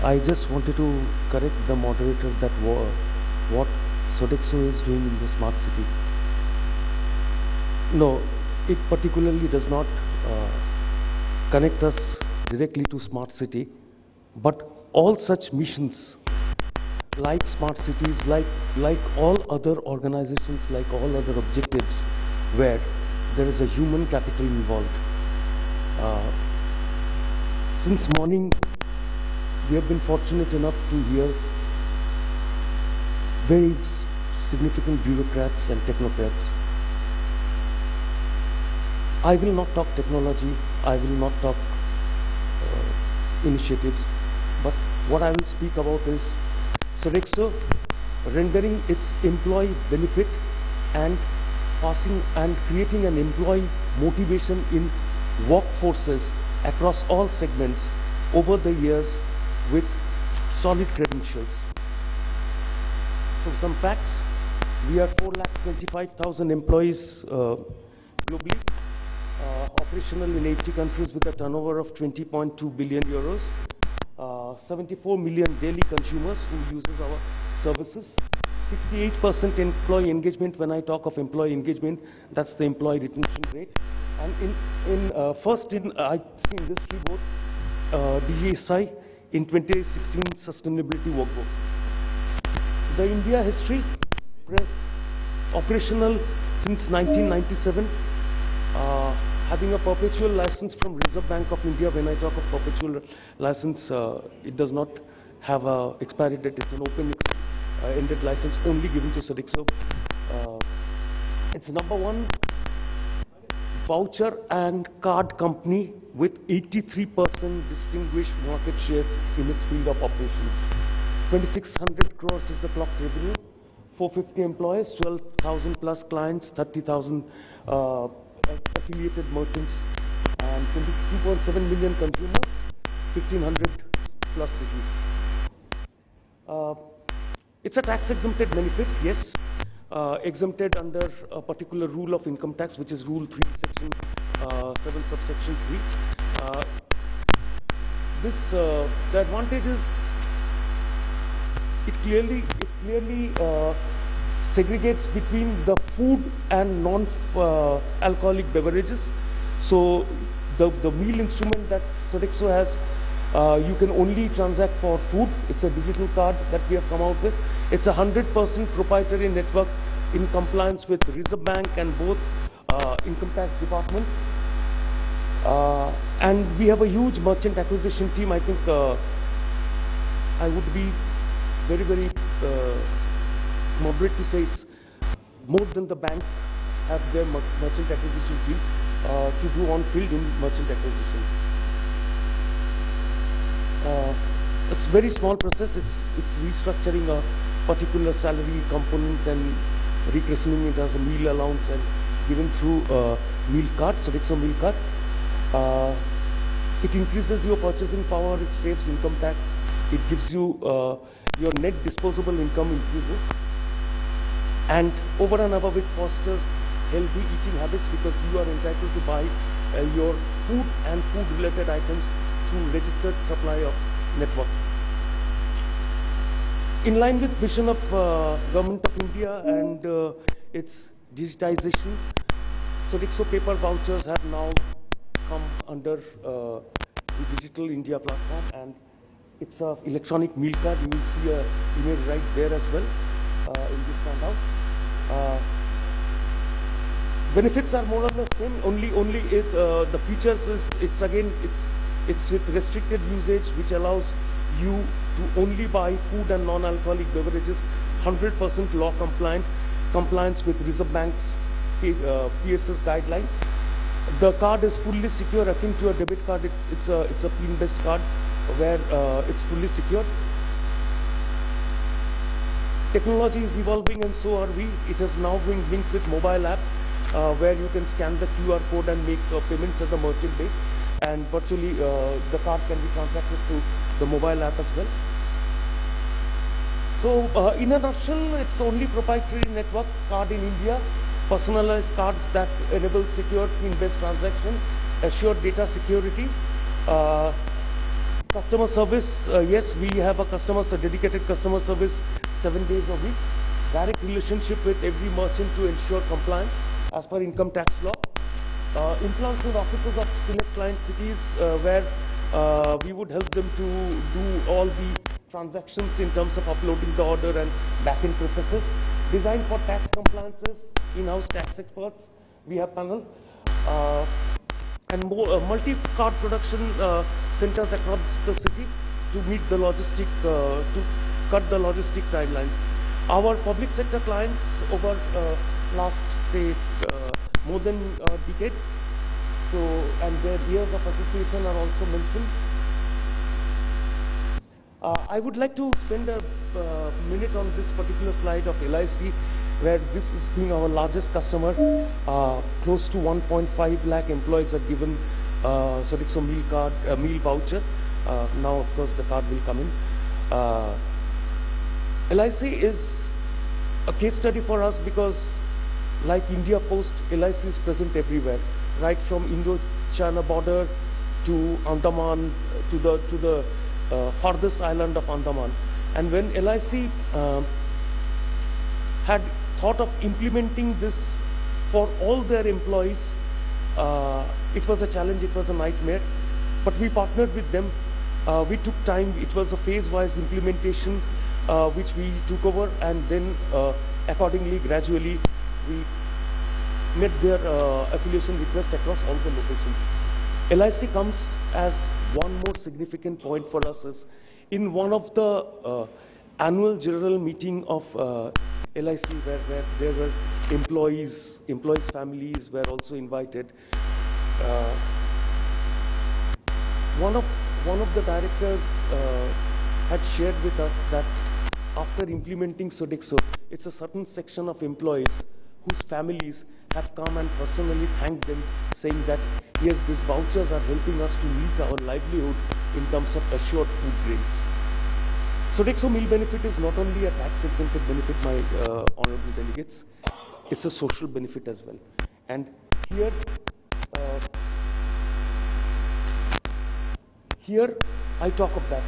I just wanted to correct the moderator that what Sodexo is doing in the smart city. No, it particularly does not connect us directly to smart city, but all such missions like smart cities, like all other organizations, like all other objectives where there is a human capital involved. Since morning, we have been fortunate enough to hear very significant bureaucrats and technocrats. I will not talk technology, I will not talk initiatives, but what I will speak about is Sodexo rendering its employee benefit and passing and creating an employee motivation in workforces across all segments over the years with solid credentials. So some facts: we are 4,25,000 employees globally, operational in 80 countries with a turnover of 20.2 billion euros. 74 million daily consumers who uses our services. 68% employee engagement. When I talk of employee engagement, that's the employee retention rate. And I see in this report, DGSI in 2016 Sustainability Workbook. The India history, operational since 1997, having a perpetual license from Reserve Bank of India. When I talk of perpetual license, it does not have an expiry date. It's an open-ended license only given to Sodexo. It's #1 voucher and card company with 83% distinguished market share in its field of operations. 2,600 crores is the clocked revenue, 450 employees, 12,000 plus clients, 30,000 affiliated merchants, and 22.7 million consumers, 1,500 plus cities. It's a tax-exempted benefit, yes, exempted under a particular rule of income tax, which is Rule 3, Section 7, Subsection 3. The advantage is it clearly segregates between the food and non-alcoholic beverages. So the meal instrument that Sodexo has, you can only transact for food. It's a digital card that we have come out with. It's a 100% proprietary network in compliance with Reserve Bank and both Income Tax Department. And we have a huge merchant acquisition team. I think I would be very, very moderate to say it's more than the banks have their merchant acquisition team to do on field in merchant acquisition. It's a very small process. It's restructuring a particular salary component and rechristening it as a meal allowance and given through meal card, Sodexo meal card. It increases your purchasing power. It saves income tax. It gives you your net disposable income increases. And over and above, it fosters healthy eating habits because you are entitled to buy your food and food-related items through registered supply of network. In line with vision of Government of India and its digitization, Sodexo paper vouchers have now come under the Digital India platform, and it's an electronic meal card. You will see an image right there as well in these handouts. Benefits are more or less same. Only the features is it's with restricted usage, which allows you to only buy food and non-alcoholic beverages. 100% law compliance with Reserve Bank's PSS guidelines. The card is fully secure, akin to a debit card. It's a PIN-based card where it's fully secured. Technology is evolving, and so are we. It has now been linked with mobile app, where you can scan the QR code and make payments at the merchant base, and virtually the card can be transacted through the mobile app as well. So in a nutshell, it's only proprietary network card in India, personalized cards that enable secure PIN-based transaction, assured data security, Customer service, yes, we have a dedicated customer service 7 days a week. Direct relationship with every merchant to ensure compliance as per income tax law. Implants in offices of select client cities where we would help them to do all the transactions in terms of uploading the order and back-end processes. Designed for tax compliances, in-house tax experts, we have panel. And more multi-card production centers across the city to meet the logistic, to cut the logistic timelines. Our public sector clients over last, say, more than a decade, so, and their years of association are also mentioned. I would like to spend a minute on this particular slide of LIC, where this is being our largest customer. Close to 1.5 lakh employees are given Sodexo meal voucher. Now, of course, the card will come in. LIC is a case study for us because, like India Post, LIC is present everywhere, right from Indo-China border to Andaman, to the farthest island of Andaman. And when LIC had thought of implementing this for all their employees, it was a challenge, it was a nightmare, but we partnered with them. We took time, it was a phase-wise implementation which we took over, and then accordingly, gradually, we met their affiliation request across all the locations. LIC comes as one more significant point for us is in one of the annual general meeting of LIC, where there were employees' families were also invited. One of the directors had shared with us that after implementing Sodexo, it's a certain section of employees whose families have come and personally thanked them, saying that yes, these vouchers are helping us to meet our livelihood in terms of assured food grains. Sodexo meal benefit is not only a tax-exempted benefit, my honorable delegates, it's a social benefit as well. And here I talk of that.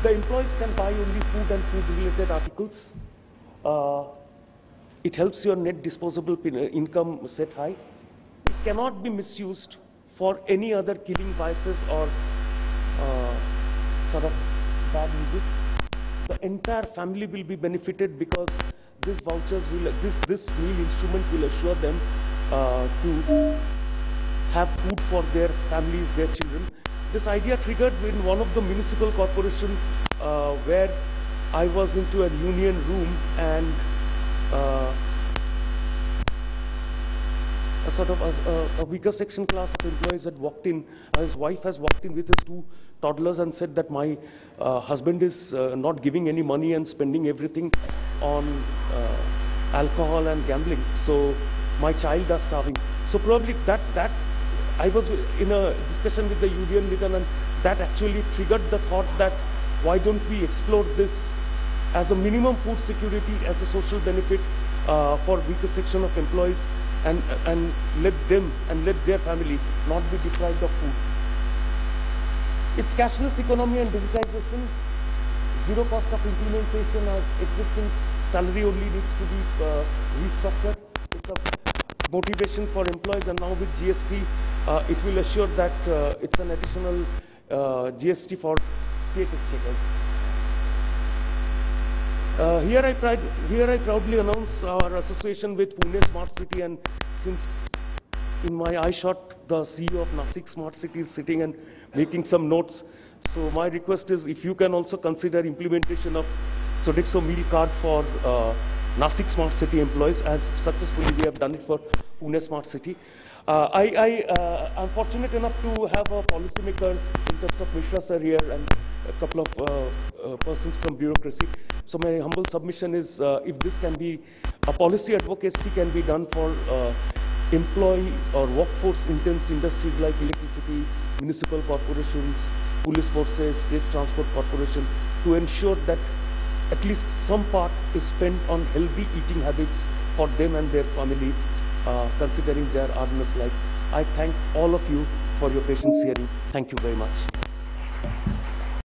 The employees can buy only food and food-related articles. It helps your net disposable income set high. It cannot be misused for any other killing vices or sort of bad music. The entire family will be benefited because these vouchers will, this meal instrument will assure them to have food for their families, their children. This idea triggered in one of the municipal corporation where I was into a union room, and a sort of a weaker section class of employees had walked in. His wife has walked in with his 2 toddlers and said that my husband is not giving any money and spending everything on alcohol and gambling. So my child is starving. So probably that I was in a discussion with the union leader, and that actually triggered the thought that why don't we explore this as a minimum food security, as a social benefit for weaker section of employees, and let them and let their family not be deprived of food. It's cashless economy and digitization, zero cost of implementation, as existing salary only needs to be restructured. It's a motivation for employees, and now with GST, it will assure that it's an additional GST for state exchequers. Here I proudly announce our association with Pune Smart City, and since in my eye shot the CEO of Nashik Smart City is sitting and making some notes, so my request is if you can also consider implementation of Sodexo meal card for Nashik Smart City employees, as successfully we have done it for Pune Smart City. I'm fortunate enough to have a policymaker in terms of Mishra sir here and a couple of persons from bureaucracy. So my humble submission is if this can be, a policy advocacy can be done for employee or workforce intense industries like electricity, municipal corporations, police forces, state transport corporation, to ensure that at least some part is spent on healthy eating habits for them and their family, considering their arduous life. I thank all of you for your patience hearing. Thank you very much.